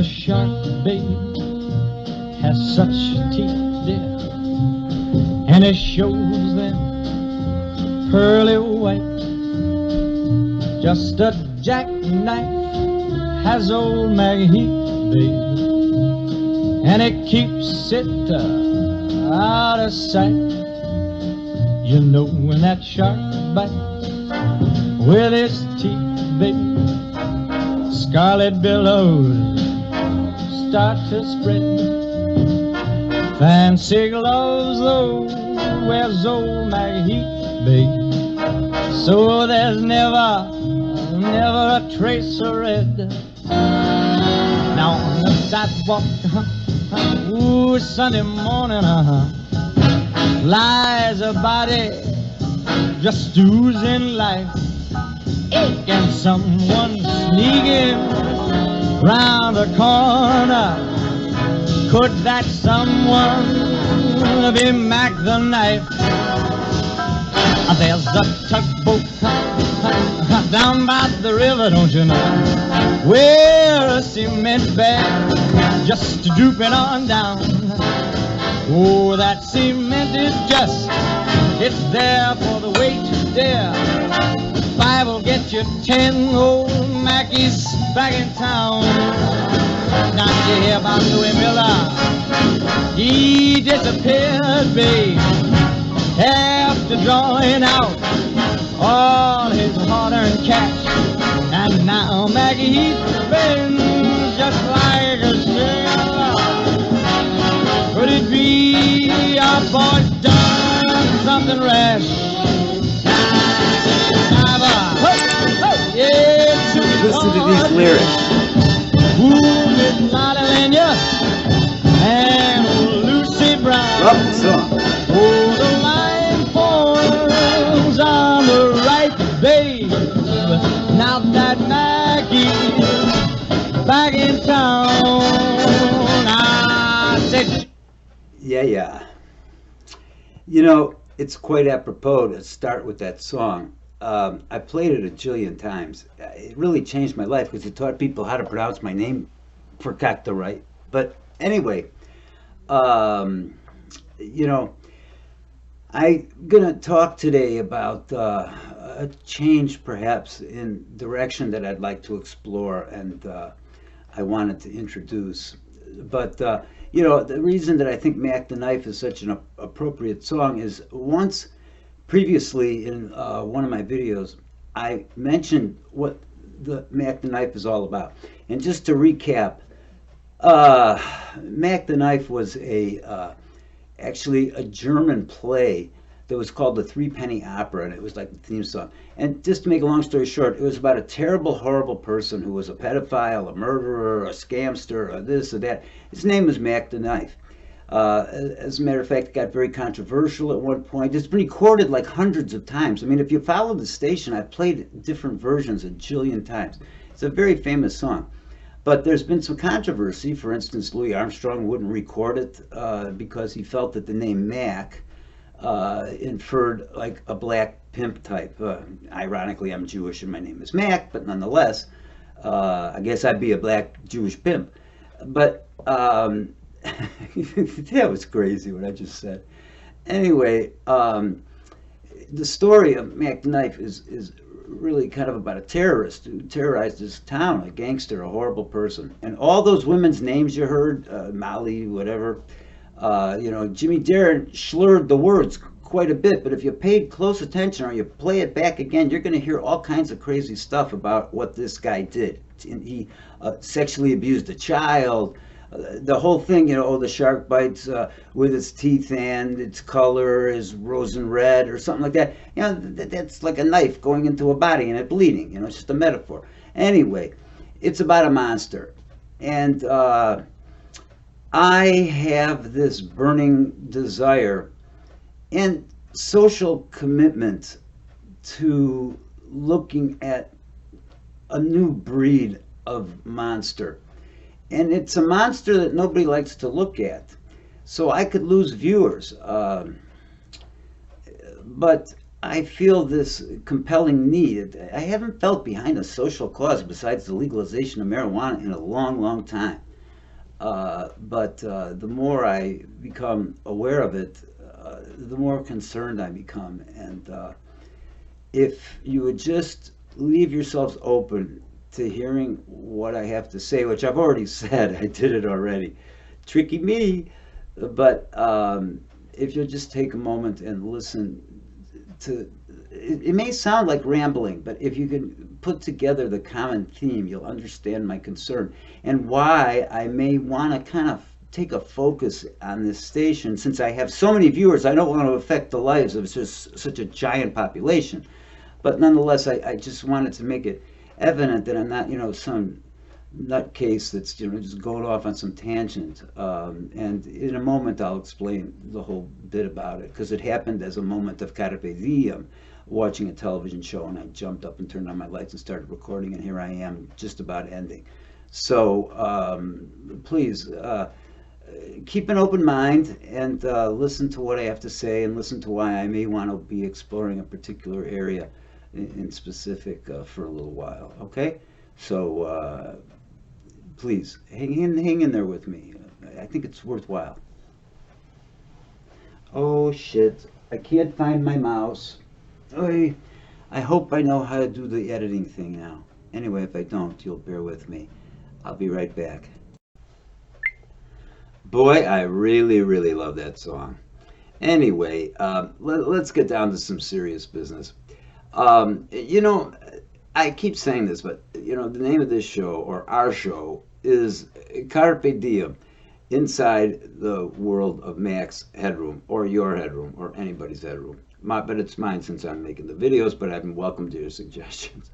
the shark, baby, has such teeth, dear, and it shows them pearly white. Just a jackknife has old Maggie Heath, baby, and it keeps it out of sight. You know when that shark bites with its teeth, baby, scarlet billows start to spread. Fancy gloves, though, wears old Maggie Heath, baby, so there's never a trace of red. Now on the sidewalk, ooh, Sunday morning, lies a body just oozing life. And someone sneaking round the corner, could that someone be Mack the Knife? There's a tugboat down by the river, don't you know, where a cement bag just drooping on down. Oh, that cement is just, it's there for the weight to dare. 5 will get you 10, old Mackie's back in town. Now you hear about Louis Miller, he disappeared, babe, after drawing out all his hard-earned cash. And now Maggie Heath spins just like a sailor. Could it be our boy's done something rash? Listen to these lyrics. Who is Lottie Lenya and Lucy Brown? Love the song. Oh, the line forms on the right, babe. Now that Mackie's back in town, I said. Yeah. You know, it's quite apropos to start with that song. I played it a jillion times. It really changed my life because it taught people how to pronounce my name correctly right. But anyway, you know, I'm gonna talk today about a change perhaps in direction that I'd like to explore, and I wanted to introduce. But you know, the reason that I think Mack the Knife is such an appropriate song is once previously in one of my videos, I mentioned what the Mack the Knife is all about. And just to recap, Mack the Knife was actually a German play that was called the Threepenny Opera, and it was like the theme song. And just to make a long story short, it was about a terrible, horrible person who was a pedophile, a murderer, a scamster, a this or that. His name was Mack the Knife. As a matter of fact, it got very controversial at one point. It's been recorded like hundreds of times. I mean, if you follow the station, I've played different versions a jillion times. It's a very famous song. But there's been some controversy. For instance, Louis Armstrong wouldn't record it because he felt that the name Mack inferred like a black pimp type. Ironically, I'm Jewish and my name is Mack, but nonetheless, I guess I'd be a black Jewish pimp. But that was crazy what I just said. Anyway, the story of Mack the Knife is really kind of about a terrorist who terrorized his town, a gangster, a horrible person. And all those women's names you heard, Molly, whatever, you know, Jimmy Darren slurred the words quite a bit, but if you paid close attention or you play it back again, you're going to hear all kinds of crazy stuff about what this guy did. He sexually abused a child. The whole thing, you know, oh, the shark bites with its teeth and its color is rose and red or something like that. You know, that's like a knife going into a body and it bleeding. You know, it's just a metaphor. Anyway, it's about a monster. And I have this burning desire and social commitment to looking at a new breed of monster. And it's a monster that nobody likes to look at. So I could lose viewers. But I feel this compelling need. I haven't felt behind a social cause besides the legalization of marijuana in a long, long time. But the more I become aware of it, the more concerned I become. And if you would just leave yourselves open to hearing what I have to say, which I've already said, I did it already. Tricky me, but if you'll just take a moment and listen to, it may sound like rambling, but if you can put together the common theme, you'll understand my concern and why I may want to kind of take a focus on this station. Since I have so many viewers, I don't want to affect the lives of just such a giant population. But nonetheless, I just wanted to make it evident that I'm not, some nutcase that's, just going off on some tangent. And in a moment, I'll explain the whole bit about it, because it happened as a moment of carpe diem, watching a television show, and I jumped up and turned on my lights and started recording, and here I am, just about ending. So please keep an open mind and listen to what I have to say, and listen to why I may want to be exploring a particular area in specific for a little while. Okay, so please hang in there with me. I think it's worthwhile. Oh shit, I can't find my mouse. I hope I know how to do the editing thing now. Anyway, if I don't, you'll bear with me. I'll be right back. Boy, I really, really love that song. Anyway, let's get down to some serious business. I keep saying this, but, the name of this show, or our show, is Carpe Diem, inside the world of Mack's headroom, or your headroom, or anybody's headroom. But it's mine since I'm making the videos, but I've been welcome to your suggestions.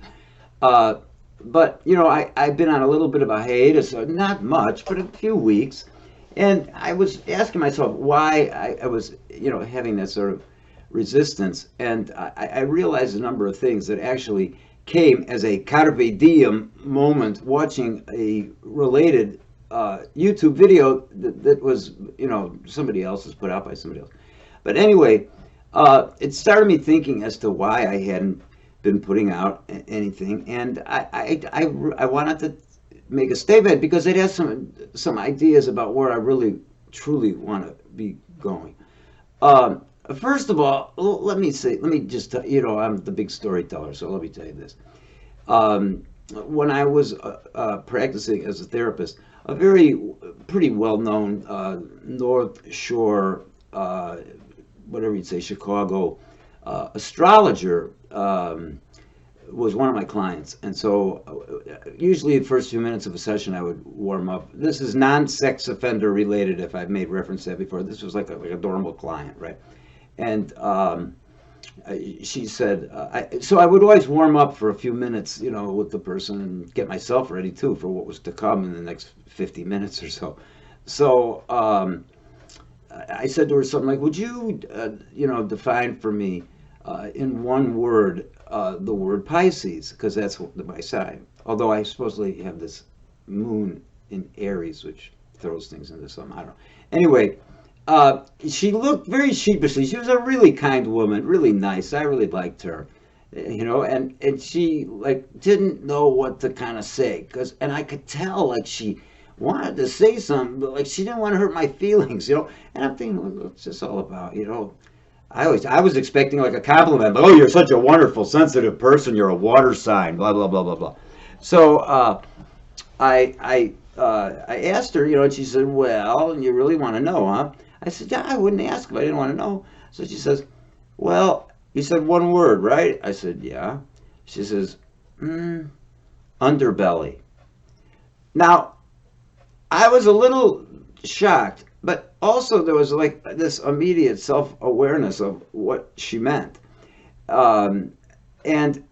But, I've been on a little bit of a hiatus, not much, but a few weeks. And I was asking myself why I was, having that sort of resistance. And I realized a number of things that actually came as a carpe diem moment watching a related YouTube video that was, somebody else's, put out by somebody else. But anyway, it started me thinking as to why I hadn't been putting out anything. And I wanted to make a statement because it has some ideas about where I really, truly want to be going. First of all, let me just, I'm the big storyteller, so let me tell you this. When I was practicing as a therapist, a pretty well-known North Shore, whatever you'd say, Chicago astrologer was one of my clients. And so usually the first few minutes of a session I would warm up. This is non-sex offender related, if I've made reference to that before. This was like a normal client, right? And she said, so I would always warm up for a few minutes, with the person, and get myself ready too for what was to come in the next 50 minutes or so. So I said to her something like, would you, define for me in one word the word Pisces, because that's my sign. Although I supposedly have this moon in Aries, which throws things into some, I don't know. Anyway, she looked very sheepishly. She was a really kind woman, really nice. I really liked her, and she didn't know what to kind of say, and I could tell she wanted to say something, but she didn't want to hurt my feelings, And I'm thinking, what's this all about, I was expecting a compliment. Oh, you're such a wonderful, sensitive person. You're a water sign. Blah blah blah blah blah. So I asked her, and she said, "Well, you really want to know, huh?" I said, "Yeah, I wouldn't ask if I didn't want to know." So she says, "Well, you said one word, right?" I said, "Yeah." She says, "Underbelly." Now, I was a little shocked. But also there was this immediate self-awareness of what she meant. And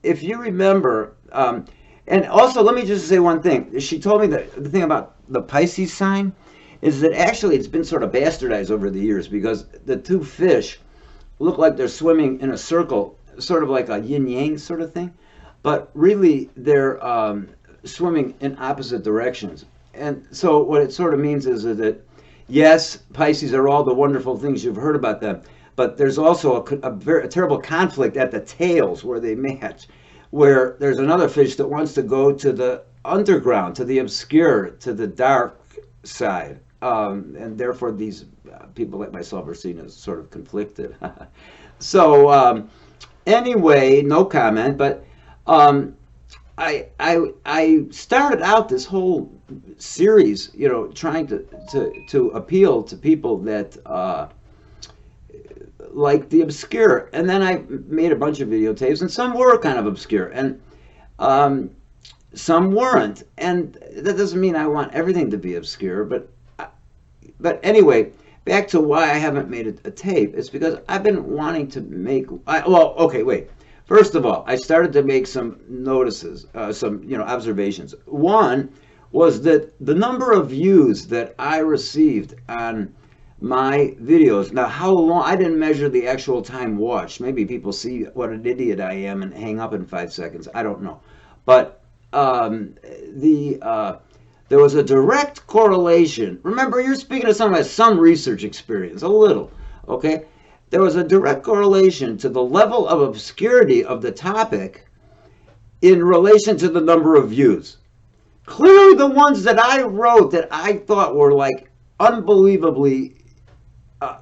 if you remember, and also let me just say one thing. She told me that the thing about the Pisces sign is that actually it's been sort of bastardized over the years, because the two fish look like they're swimming in a circle, sort of like a yin-yang sort of thing. But really they're swimming in opposite directions. And so what it sort of means is that yes, Pisces are all the wonderful things you've heard about them, but there's also a terrible conflict at the tails where they match, where there's another fish that wants to go to the underground, to the obscure, to the dark side. And therefore these people like myself are seen as sort of conflicted. So anyway, no comment, but I started out this whole series, you know, trying to appeal to people that like the obscure, and then I made a bunch of videotapes, and some were kind of obscure, and some weren't, and that doesn't mean I want everything to be obscure, but anyway, back to why I haven't made a tape. It's because I've been wanting to make. Well, okay, wait. First of all, I started to make some notices, some observations. One was that the number of views that I received on my videos. Now, how long? I didn't measure the actual time watched. Maybe people see what an idiot I am and hang up in 5 seconds. I don't know, but there was a direct correlation. Remember, you're speaking to someone who has some research experience, a little, okay? There was a direct correlation to the level of obscurity of the topic in relation to the number of views. Clearly the ones that I wrote that I thought were like unbelievably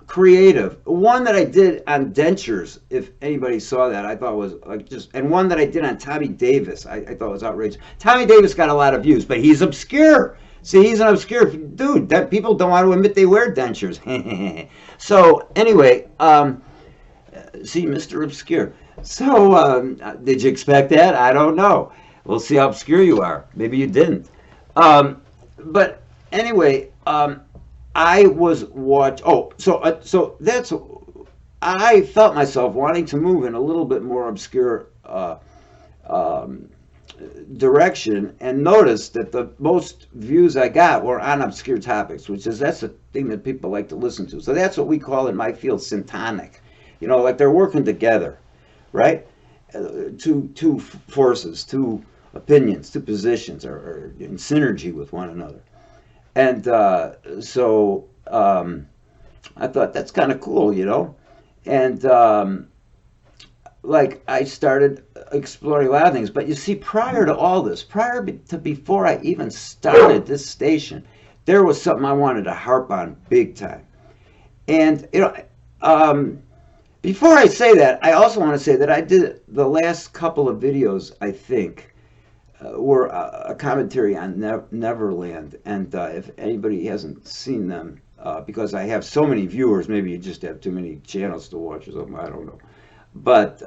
creative. One that I did on dentures, if anybody saw that, I thought was like and one that I did on Tommy Davis, I thought was outrageous. Tommy Davis got a lot of views, but he's obscure. See, he's an obscure dude. That people don't want to admit they wear dentures. So anyway, see, Mr. Obscure. So did you expect that? I don't know. We'll see how obscure you are. Maybe you didn't. But anyway, I was so that's. I felt myself wanting to move in a little bit more obscure direction, and noticed that the most views I got were on obscure topics, that's the thing that people like to listen to. So that's what we call in my field syntonic. You know, like they're working together, right? Two forces, two opinions, two positions are in synergy with one another. And so I thought that's kind of cool, you know. And like I started exploring a lot of things. But you see, prior to all this, before I even started this station, there was something I wanted to harp on big time. And before I say that, I also want to say that I did the last couple of videos, I think, were a commentary on Neverland. And if anybody hasn't seen them, because I have so many viewers, maybe you just have too many channels to watch or something, I don't know. But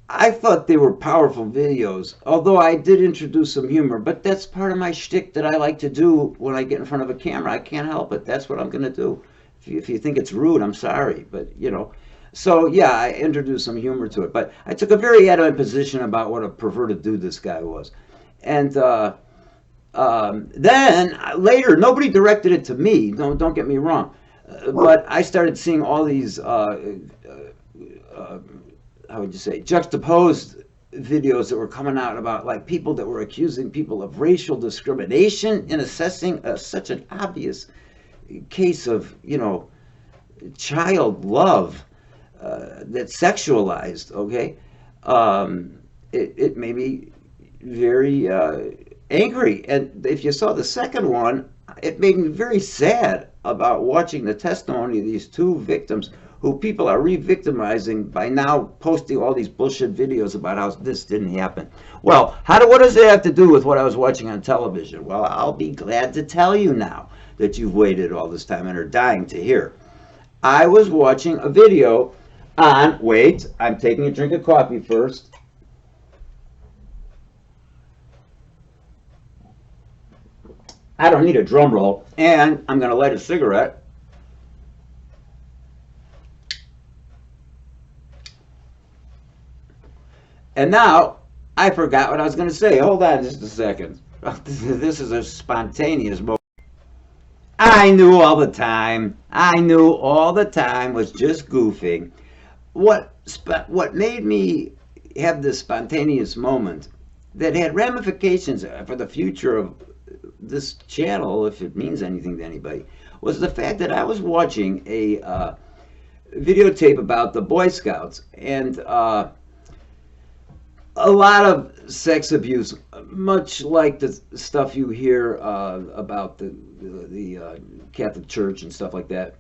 I thought they were powerful videos, although I did introduce some humor. But that's part of my shtick that I like to do when I get in front of a camera. I can't help it. That's what I'm going to do. If you think it's rude, I'm sorry. But, you know. So, yeah, I introduced some humor to it. But I took a very adamant position about what a perverted dude this guy was. And then, later, nobody directed it to me. Don't get me wrong. But I started seeing all these, how would you say, juxtaposed videos that were coming out about, like, people that were accusing people of racial discrimination in assessing such an obvious case of, you know, child love that's sexualized, okay? It made me very angry. And if you saw the second one, it made me very sad about watching the testimony of these two victims who people are re-victimizing by now posting all these bullshit videos about how this didn't happen. Well, what does it have to do with what I was watching on television? Well, I'll be glad to tell you now that you've waited all this time and are dying to hear. I was watching a video on, wait, I'm taking a drink of coffee first. I don't need a drum roll, and I'm going to light a cigarette. And now, I forgot what I was going to say. Hold on just a second. This is a spontaneous moment. I knew all the time. Was just goofing. What made me have this spontaneous moment that had ramifications for the future of this channel, if it means anything to anybody, was the fact that I was watching a videotape about the Boy Scouts, and A lot of sex abuse, much like the stuff you hear about the Catholic Church and stuff like that.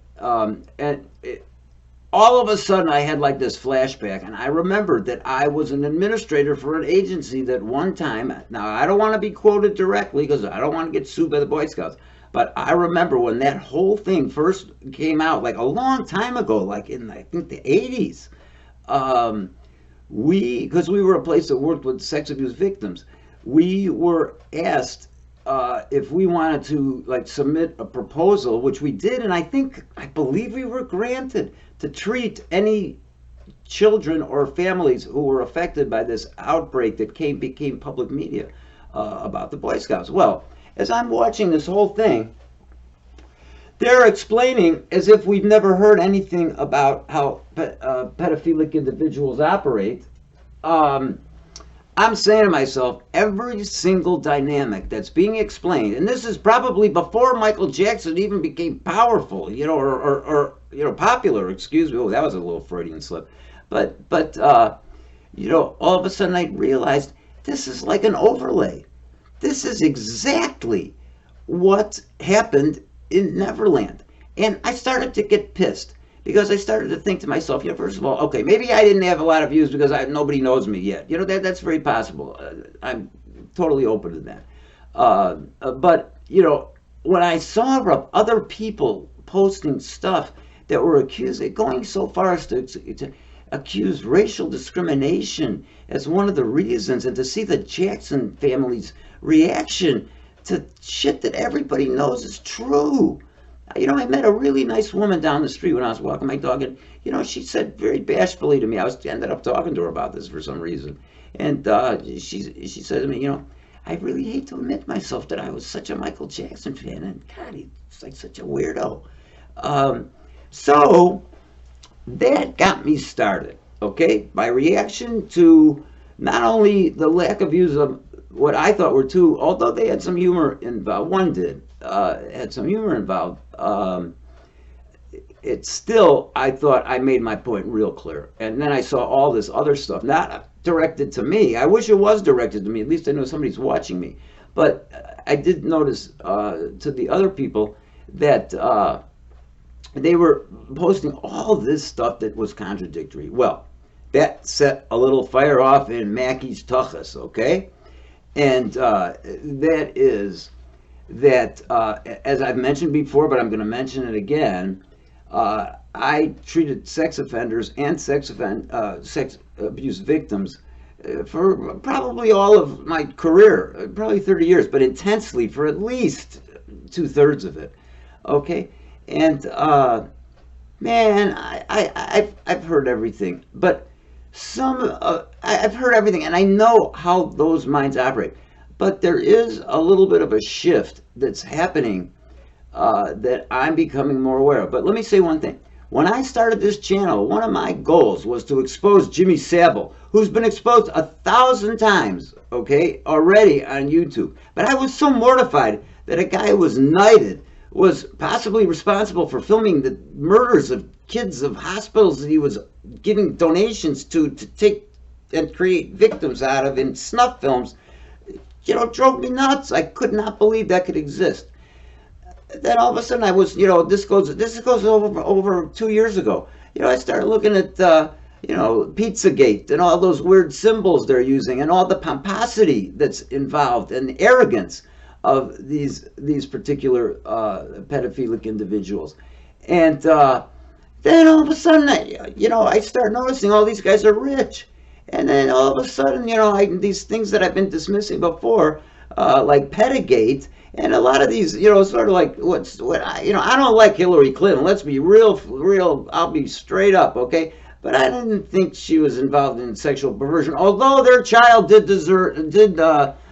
All of a sudden, I had like this flashback, and I remembered that I was an administrator for an agency that one time. Now, I don't want to be quoted directly because I don't want to get sued by the Boy Scouts. But I remember when that whole thing first came out, like a long time ago, like in I think the 80s. Because we were a place that worked with sex abuse victims, we were asked if we wanted to like submit a proposal, which we did, and I believe we were granted to treat any children or families who were affected by this outbreak that became public media about the Boy Scouts. Well, as I'm watching this whole thing, they're explaining as if we've never heard anything about how pedophilic individuals operate. I'm saying to myself, every single dynamic that's being explained, and this is probably before Michael Jackson even became powerful, or popular. Excuse me. Oh, that was a little Freudian slip. But all of a sudden I realized this is like an overlay. This is exactly what happened in Neverland. And I started to get pissed because I started to think to myself, first of all, okay, maybe I didn't have a lot of views because nobody knows me yet. That's very possible. I'm totally open to that. But when I saw other people posting stuff that were going so far as to accuse racial discrimination as one of the reasons, and to see the Jackson family's reaction to shit that everybody knows is true. I met a really nice woman down the street when I was walking my dog, and she said very bashfully to me, ended up talking to her about this for some reason, and she said to me, I really hate to admit myself that I was such a Michael Jackson fan, and God, he's like such a weirdo. So that got me started, okay? My reaction to not only the lack of views of what I thought were two, although they had some humor involved, one did, had some humor involved, it's still, I thought I made my point real clear. And then I saw all this other stuff, not directed to me. I wish it was directed to me. At least I know somebody's watching me. But I did notice to the other people that they were posting all this stuff that was contradictory. Well, that set a little fire off in Mackey's tuchus, okay? And that is that, as I've mentioned before, but I'm going to mention it again, I treated sex offenders and sex abuse victims for probably all of my career, probably 30 years, but intensely for at least 2/3 of it. Okay, and man, I've heard everything, but I've heard everything, and I know how those minds operate. But there is a little bit of a shift that's happening that I'm becoming more aware of. But let me say one thing. When I started this channel, one of my goals was to expose Jimmy Savile, who's been exposed 1,000 times, okay, already on YouTube. But I was so mortified that a guy who was knighted was possibly responsible for filming the murders of kids of hospitals that he was giving donations to take and create victims out of in snuff films. Drove me nuts. I could not believe that could exist. Then all of a sudden I was, this goes over 2 years ago. I started looking at, Pizzagate and all those weird symbols they're using and all the pomposity that's involved and the arrogance of these particular pedophilic individuals. And then all of a sudden, I start noticing all these guys are rich. And then all of a sudden, these things that I've been dismissing before, like Pedogate, and a lot of these, sort of like I don't like Hillary Clinton. Let's be real. I'll be straight up, okay? But I didn't think she was involved in sexual perversion, although their child did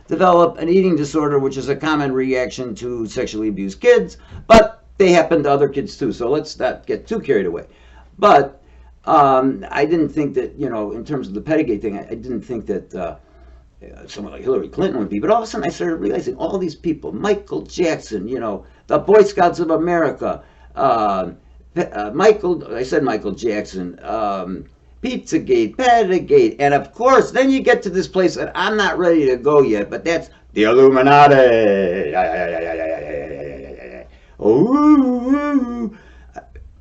develop an eating disorder, which is a common reaction to sexually abused kids. But they happen to other kids too, so let's not get too carried away. But I didn't think that, in terms of the Pedogate thing, I didn't think that someone like Hillary Clinton would be. But all of a sudden I started realizing all these people, Michael Jackson, the Boy Scouts of America, Michael Jackson, Pizzagate, Pedagate, and of course, then you get to this place that I'm not ready to go yet, but that's the Illuminati. Oh,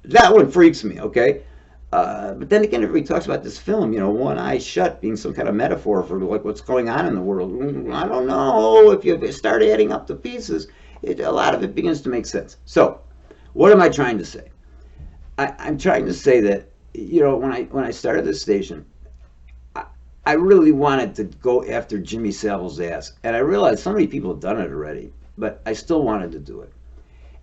that one freaks me, okay? But then again, everybody talks about this film, you know, one eye shut being some kind of metaphor for like what's going on in the world. I don't know. If you start adding up the pieces, a lot of it begins to make sense. So, what am I trying to say? I'm trying to say that, you know, when I started this station, I really wanted to go after Jimmy Savile's ass, and I realized so many people have done it already, but I still wanted to do it.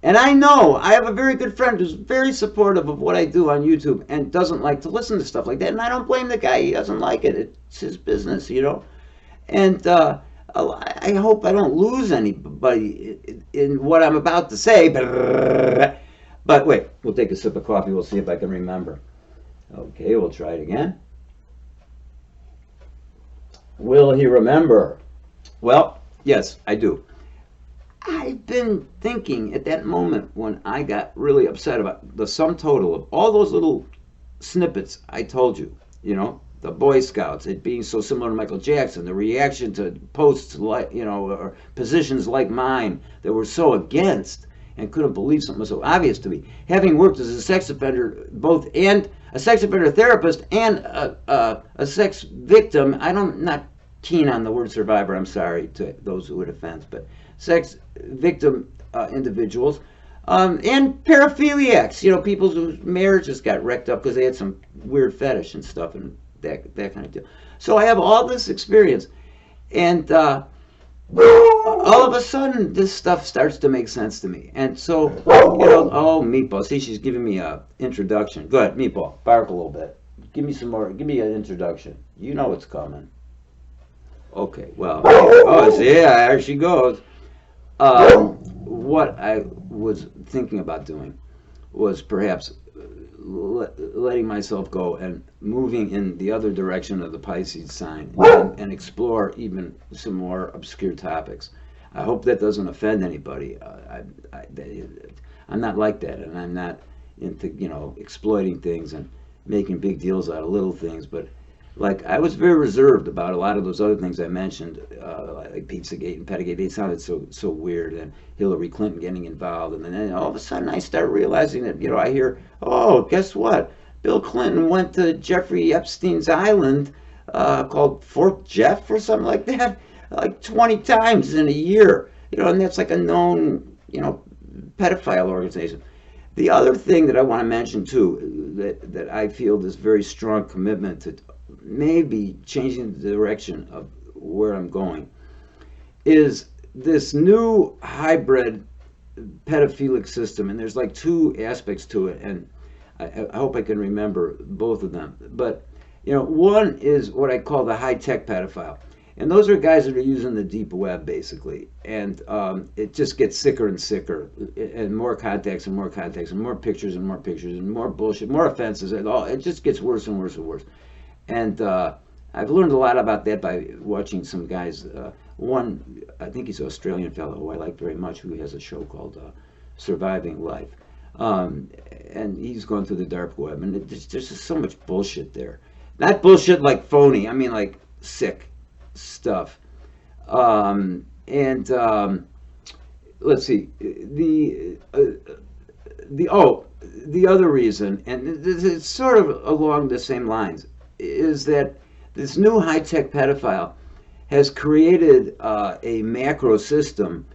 And I know I have a very good friend who's very supportive of what I do on YouTube and doesn't like to listen to stuff like that. And I don't blame the guy. He doesn't like it. It's his business, you know. And I hope I don't lose anybody in what I'm about to say. But wait, we'll take a sip of coffee. We'll see if I can remember. Okay, we'll try it again. Will he remember? Well, yes, I do. I've been thinking at that moment when I got really upset about the sum total of all those little snippets I told you, you know, the Boy Scouts, it being so similar to Michael Jackson, the reaction to posts like, you know, or positions like mine that were so against and couldn't believe something was so obvious to me. Having worked as a sex offender, both and a sex offender therapist and a sex victim, not keen on the word survivor, I'm sorry to those who it offends, but sex victim individuals, and paraphiliacs, you know, people whose marriages got wrecked up because they had some weird fetish and stuff and that kind of deal. So I have all this experience, and all of a sudden this stuff starts to make sense to me. And so, you know, oh, Meatball, see, she's giving me a introduction. Go ahead, Meatball, bark a little bit. Give me some more, give me an introduction. You know what's coming. Okay, well, oh, see, yeah, there she goes. What I was thinking about doing was perhaps letting myself go and moving in the other direction of the Pisces sign and explore even some more obscure topics. I hope that doesn't offend anybody. I'm not like that, and I'm not into, you know, exploiting things and making big deals out of little things, but like, I was very reserved about a lot of those other things I mentioned, like Pizzagate and Pedagate. They sounded so weird, and Hillary Clinton getting involved. And then all of a sudden I started realizing that, you know, I hear, oh, guess what? Bill Clinton went to Jeffrey Epstein's island called Fort Jeff or something like that, like 20 times in a year. You know, and that's like a known, you know, pedophile organization. The other thing that I want to mention, too, that I feel this very strong commitment to maybe changing the direction of where I'm going, is this new hybrid pedophilic system. And there's like two aspects to it, and I hope I can remember both of them. But, you know, one is what I call the high-tech pedophile. And those are guys that are using the deep web, basically. And it just gets sicker and sicker, and more contacts and more contacts, and more pictures and more pictures, and more bullshit, more offenses. And all, it just gets worse and worse and worse. And I've learned a lot about that by watching some guys. One, I think he's an Australian fellow who I like very much, who has a show called Surviving Life. And he's gone through the dark web, and there's just so much bullshit there. Not bullshit like phony, I mean like sick stuff. Let's see, the other reason, and it's sort of along the same lines, is that this new high-tech pedophile has created a macro system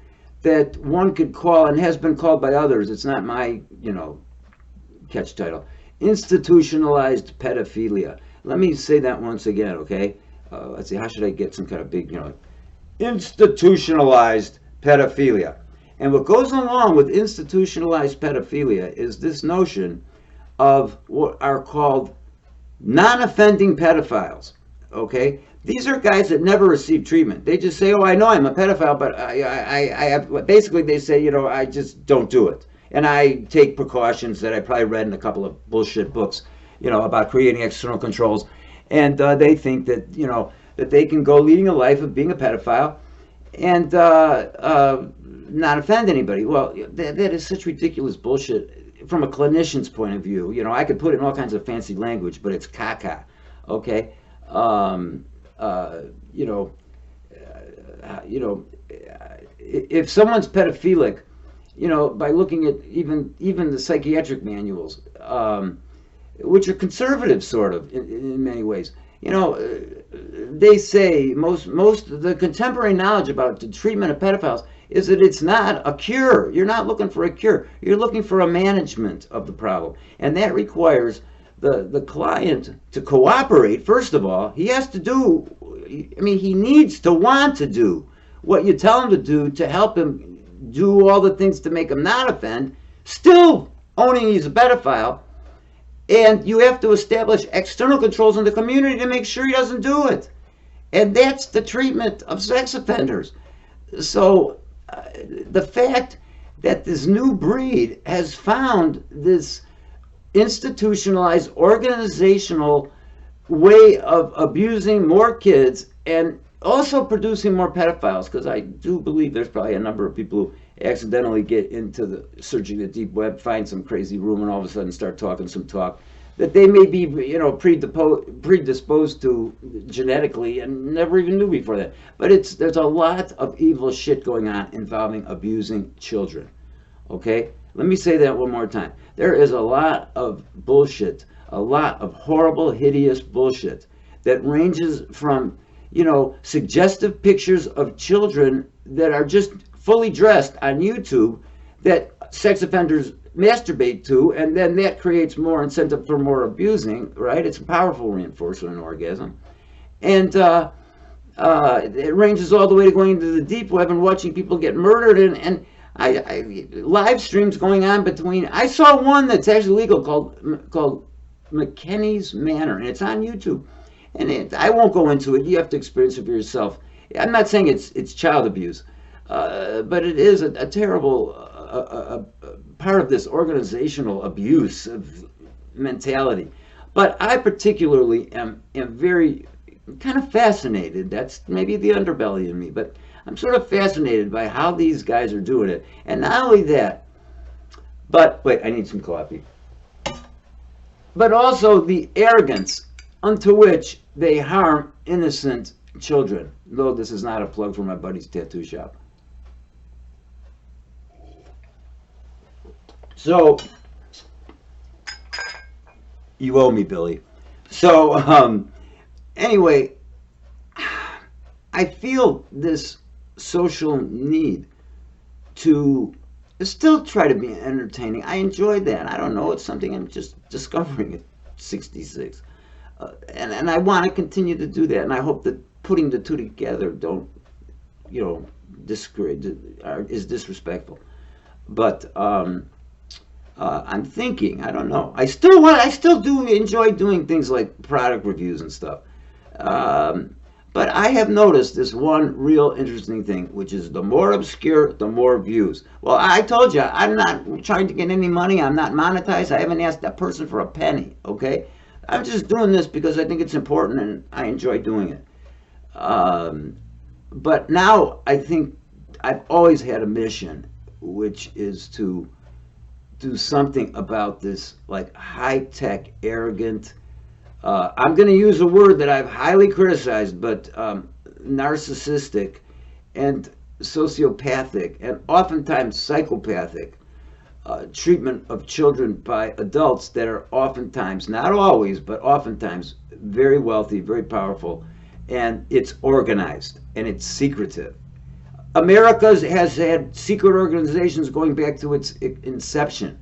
that one could call, and has been called by others, it's not my, you know, catch title, institutionalized pedophilia. Let me say that once again, okay? Let's see, how should I get some kind of big, you know, institutionalized pedophilia. And what goes along with institutionalized pedophilia is this notion of what are called non-offending pedophiles, okay? These are guys that never receive treatment. They just say, oh, I know I'm a pedophile, but I have, basically they say, you know, I just don't do it. And I take precautions that I probably read in a couple of bullshit books, you know, about creating external controls. And they think that, you know, that they can go leading a life of being a pedophile and not offend anybody. Well, that is such ridiculous bullshit from a clinician's point of view. You know, I could put it in all kinds of fancy language, but it's caca. Okay, you know, you know, if someone's pedophilic, you know, by looking at even the psychiatric manuals, which are conservative sort of in many ways, you know, they say most of the contemporary knowledge about the treatment of pedophiles is that it's not a cure. You're not looking for a cure. You're looking for a management of the problem, and that requires the client to cooperate. First of all, he has to do. I mean, he needs to want to do what you tell him to do to help him do all the things to make him not offend, still owning he's a pedophile. And you have to establish external controls in the community to make sure he doesn't do it. And that's the treatment of sex offenders. So the fact that this new breed has found this institutionalized organizational way of abusing more kids and also producing more pedophiles, because I do believe there's probably a number of people who accidentally get into the searching the deep web, find some crazy room, and all of a sudden start talking some talk that they may be, you know, predisposed to genetically and never even knew before that. But there's a lot of evil shit going on involving abusing children. Okay, let me say that one more time. There is a lot of bullshit, a lot of horrible, hideous bullshit that ranges from, you know, suggestive pictures of children that are just fully dressed on YouTube that sex offenders masturbate to, and then that creates more incentive for more abusing, right? It's a powerful reinforcer in orgasm. And it ranges all the way to going into the deep web and watching people get murdered, and I live streams going on between. I saw one that's actually legal called McKinney's Manor, and it's on YouTube. And I won't go into it. You have to experience it for yourself. I'm not saying it's child abuse, but it is a terrible part of this organizational abuse of mentality. But I particularly am very kind of fascinated. That's maybe the underbelly in me, but I'm sort of fascinated by how these guys are doing it. And not only that, but wait, I need some coffee. But also the arrogance unto which they harm innocent children. Though this is not a plug for my buddy's tattoo shop. So, you owe me, Billy. So, anyway, I feel this social need to still try to be entertaining. I enjoy that. I don't know. It's something I'm just discovering at 66. And I want to continue to do that. And I hope that putting the two together don't, you know, discourage, is disrespectful. But I'm thinking, I don't know. I still do enjoy doing things like product reviews and stuff. But I have noticed this one real interesting thing, which is the more obscure, the more views. Well, I told you, I'm not trying to get any money. I'm not monetized. I haven't asked that person for a penny, okay? I'm just doing this because I think it's important and I enjoy doing it. But now I think I've always had a mission, which is to do something about this like high-tech, arrogant, I'm going to use a word that I've highly criticized, but narcissistic and sociopathic and oftentimes psychopathic treatment of children by adults that are oftentimes, not always, but oftentimes very wealthy, very powerful, and it's organized and it's secretive. America has had secret organizations going back to its inception,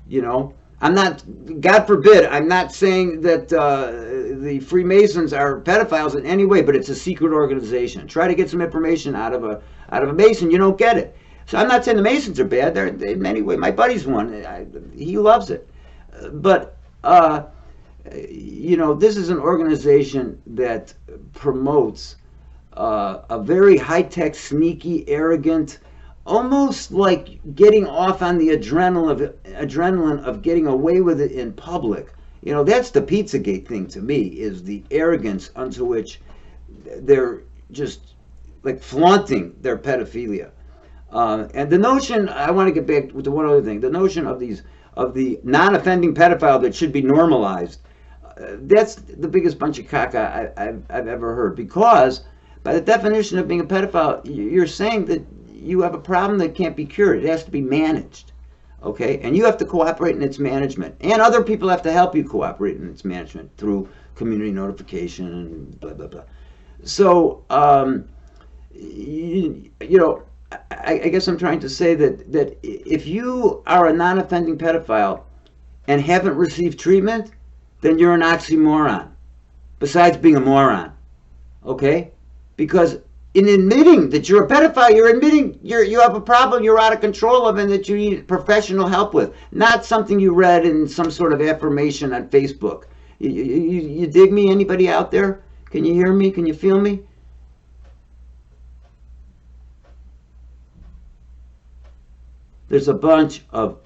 you know. I'm not, God forbid, I'm not saying that the Freemasons are pedophiles in any way, but it's a secret organization. Try to get some information out of a Mason, you don't get it. So I'm not saying the Masons are bad. They're in many ways. My buddy's one. He loves it. But, you know, this is an organization that promotes a very high-tech, sneaky, arrogant, almost like getting off on the adrenaline of getting away with it in public. You know, that's the Pizzagate thing to me, is the arrogance unto which they're just like flaunting their pedophilia. And the notion, I want to get back to one other thing, the notion of the non-offending pedophile that should be normalized. that's the biggest bunch of caca I've ever heard. Because by the definition of being a pedophile, you're saying that you have a problem that can't be cured. It has to be managed, okay? And you have to cooperate in its management. And other people have to help you cooperate in its management through community notification and blah, blah, blah. So, you know, I guess I'm trying to say that if you are a non-offending pedophile and haven't received treatment, then you're an oxymoron, besides being a moron, okay? Because in admitting that you're a pedophile, you're admitting you have a problem you're out of control of and that you need professional help with, not something you read in some sort of affirmation on Facebook. You dig me? Anybody out there? Can you hear me? Can you feel me? There's a bunch of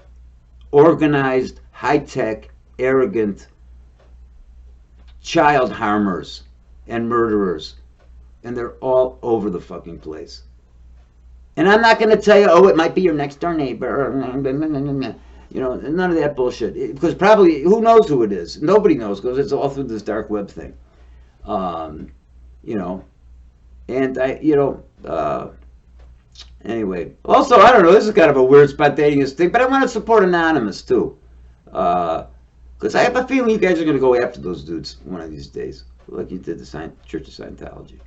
organized, high-tech, arrogant child harmers and murderers, and they're all over the fucking place. And I'm not going to tell you, oh, it might be your next door neighbor, you know, none of that bullshit. Because probably, who knows who it is? Nobody knows, because it's all through this dark web thing. You know, and anyway, also, I don't know, this is kind of a weird spontaneous thing, but I want to support Anonymous, too. Because I have a feeling you guys are going to go after those dudes one of these days, like you did the Church of Scientology.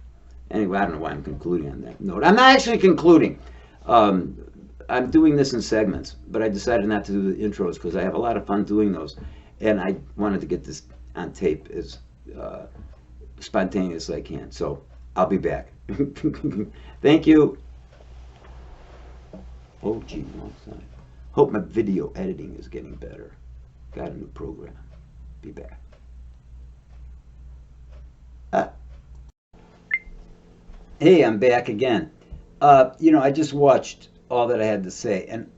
Anyway, I don't know why I'm concluding on that note. I'm not actually concluding. I'm doing this in segments, but I decided not to do the intros because I have a lot of fun doing those. And I wanted to get this on tape as spontaneous as I can. So I'll be back. Thank you. Oh, gee, wrong side. Hope my video editing is getting better. Got a new program. Be back. Hey, I'm back again. You know, I just watched all that I had to say, and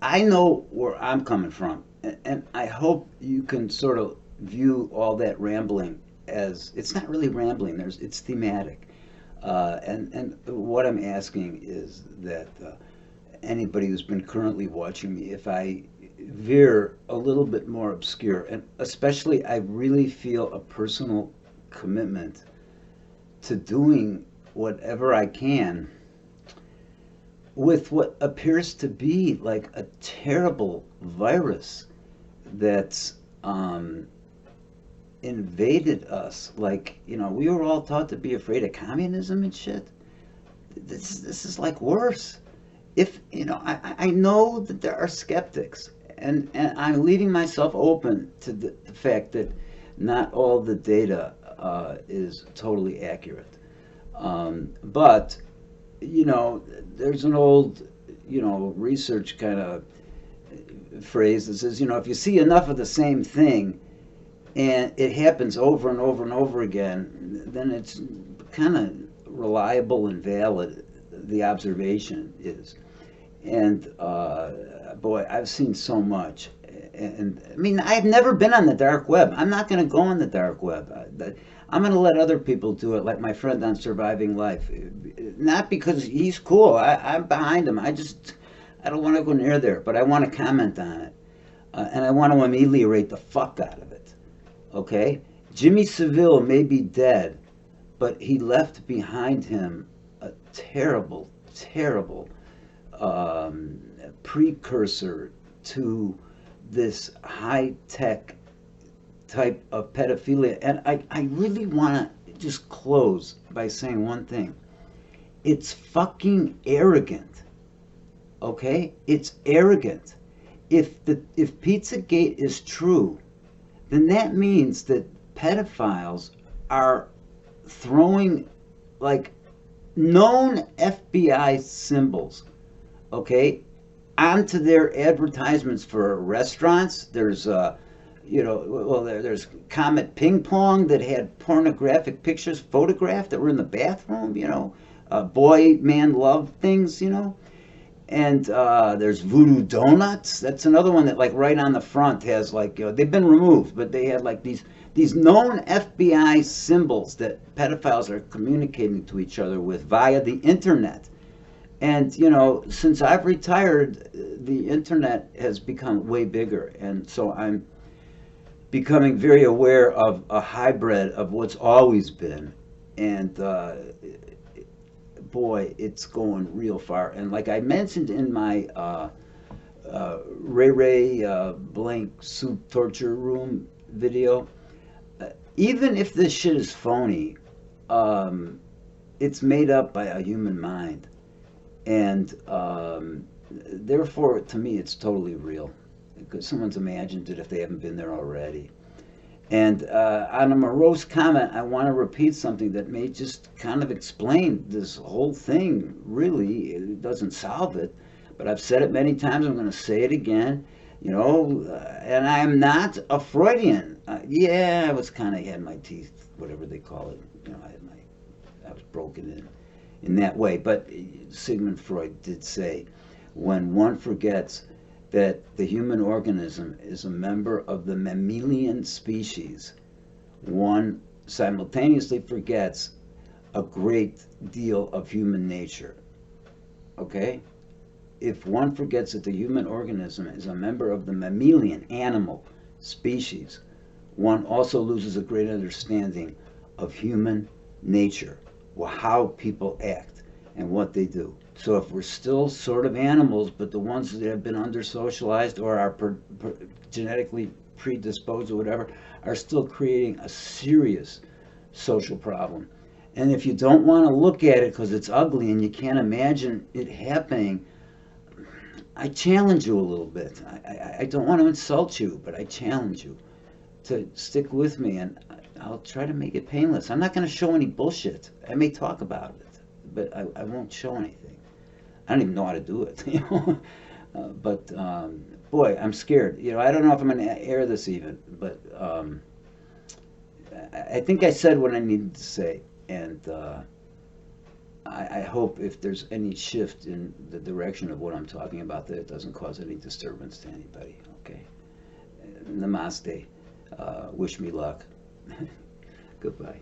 I know where I'm coming from, and I hope you can sort of view all that rambling as, it's not really rambling, it's thematic. And what I'm asking is that anybody who's been currently watching me, if I veer a little bit more obscure, and especially I really feel a personal commitment to doing whatever I can with what appears to be like a terrible virus that's invaded us. Like, you know, we were all taught to be afraid of communism and shit. This is like worse. If, you know, I know that there are skeptics, and I'm leaving myself open to the fact that not all the data is totally accurate. But, you know, there's an old, you know, research kind of phrase that says, you know, if you see enough of the same thing and it happens over and over and over again, then it's kind of reliable and valid, the observation is. And boy, I've seen so much. And I mean, I've never been on the dark web. I'm not going to go on the dark web. I'm going to let other people do it, like my friend on Surviving Life. Not because he's cool. I'm behind him. I don't want to go near there, but I want to comment on it. And I want to ameliorate the fuck out of it. Okay? Jimmy Savile may be dead, but he left behind him a terrible, terrible precursor to this high-tech type of pedophilia. And I really want to just close by saying one thing. It's fucking arrogant. Okay? It's arrogant. If Pizzagate is true, then that means that pedophiles are throwing like known FBI symbols, okay, onto their advertisements for restaurants. There's you know, well, there's Comet Ping Pong that had pornographic pictures photographed that were in the bathroom, you know, boy man love things, you know. And there's Voodoo Donuts. That's another one that, like, right on the front has, like, they've been removed, but they had like these known FBI symbols that pedophiles are communicating to each other with via the internet. And, you know, since I've retired, the internet has become way bigger. And so I'm becoming very aware of a hybrid of what's always been. And boy, it's going real far. And like I mentioned in my Ray blank soup torture room video, even if this shit is phony, it's made up by a human mind. And therefore, to me, it's totally real. Because someone's imagined it if they haven't been there already. And on a morose comment, I want to repeat something that may just kind of explain this whole thing. Really, it doesn't solve it, but I've said it many times. I'm going to say it again. You know, and I'm not a Freudian. Yeah, I was kind of had my teeth, whatever they call it. You know, I was broken in that way. But Sigmund Freud did say, when one forgets that the human organism is a member of the mammalian species, one simultaneously forgets a great deal of human nature. Okay? If one forgets that the human organism is a member of the mammalian animal species, one also loses a great understanding of human nature, or how people act and what they do. So if we're still sort of animals, but the ones that have been under-socialized or are genetically predisposed or whatever, are still creating a serious social problem. And if you don't want to look at it because it's ugly and you can't imagine it happening, I challenge you a little bit. I don't want to insult you, but I challenge you to stick with me, and I'll try to make it painless. I'm not going to show any bullshit. I may talk about it, but I won't show anything. I don't even know how to do it, you know. But boy, I'm scared. You know, I don't know if I'm going to air this even, but I think I said what I needed to say, and I hope if there's any shift in the direction of what I'm talking about, that it doesn't cause any disturbance to anybody. Okay. Namaste. Wish me luck. Goodbye.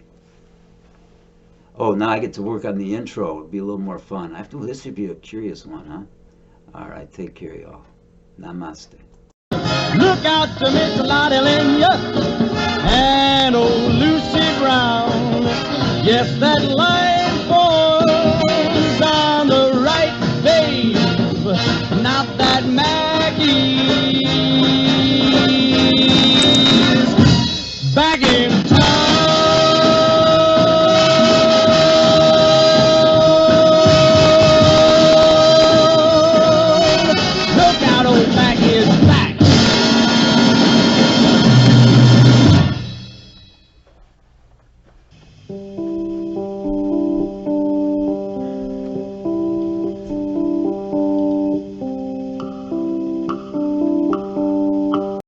Oh, now I get to work on the intro. It'll be a little more fun. This should be a curious one, huh? All right, take care, y'all. Namaste. Look out to Miss Lottie Lenya and old Lucy Brown. Yes, that